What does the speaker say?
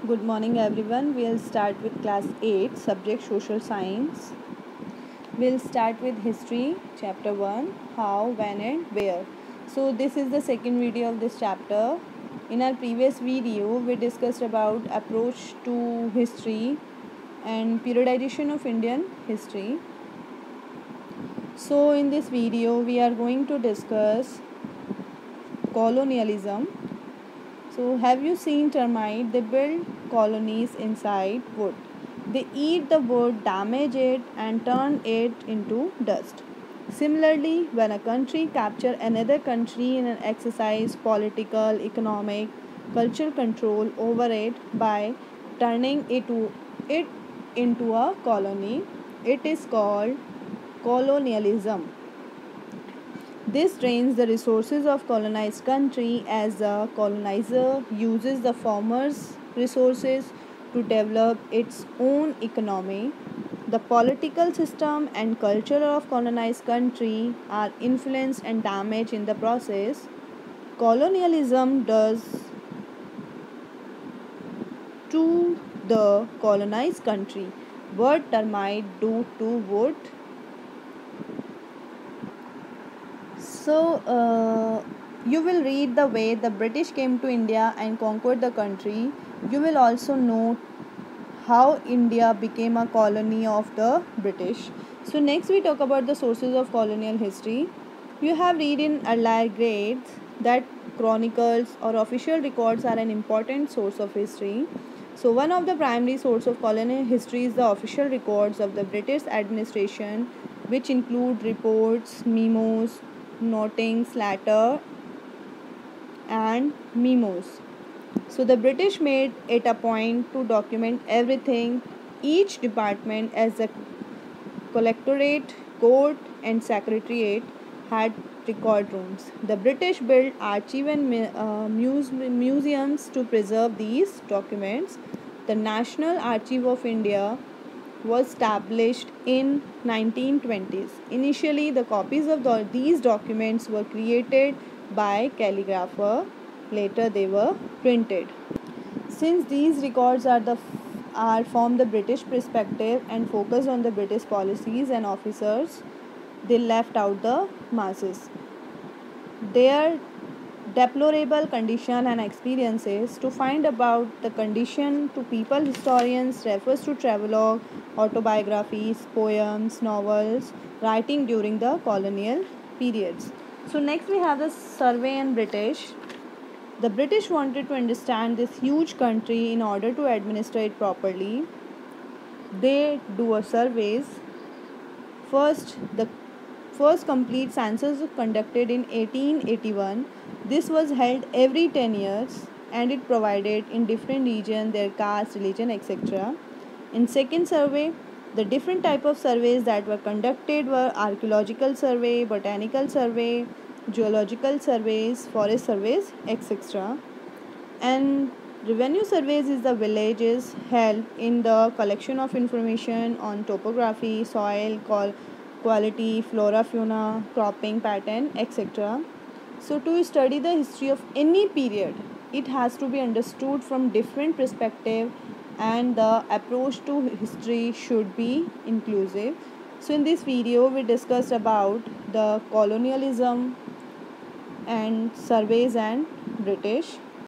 Good morning everyone. We'll start with class 8 subject social science. We'll start with history chapter 1 how, when and where. So this is the second video of this chapter. In our previous video we discussed about approach to history and periodization of Indian history. So in this video we are going to discuss colonialism. So, have you seen termite? They build colonies inside wood. They eat the wood, damage it, and turn it into dust. Similarly, when a country captures another country in an exercise political, economic, cultural control over it by turning it into a colony, it is called colonialism. This drains the resources of colonized country as the colonizer uses the former's resources to develop its own economy. The political system and culture of colonized country are influenced and damaged in the process. Colonialism does to the colonized country what termite do to wood. You will read the way the British came to India and conquered the country. You will also know how India became a colony of the British. So next we talk about the sources of colonial history. You have read in earlier grades that chronicles or official records are an important source of history. So one of the primary sources of colonial history is the official records of the British administration, which include reports, memos, notings, letter and memos. So the British made it a point to document everything. Each department as a collectorate, court and secretariat had record rooms. The British built archive and museums to preserve these documents. The National Archive of India was established in 1920s. Initially, the copies of these documents were created by calligrapher. Later, they were printed. Since these records are from the British perspective and focus on the British policies and officers, they left out the masses. Their deplorable condition and experiences. To find about the condition to people, historians refers to travelogue, autobiographies, poems, novels, writing during the colonial periods. So next we have the survey and British. The British wanted to understand this huge country in order to administer it properly. They do a surveys. The first complete census was conducted in 1881. This was held every 10 years and it provided in different regions their caste, religion, etc. In second survey, the different type of surveys that were conducted were archaeological survey, botanical survey, geological surveys, forest surveys, etc. And revenue surveys is the villages help in the collection of information on topography, soil, quality, flora, fauna, cropping pattern, etc. So to study the history of any period, it has to be understood from different perspective and the approach to history should be inclusive. So in this video we discussed about the colonialism and surveys and British.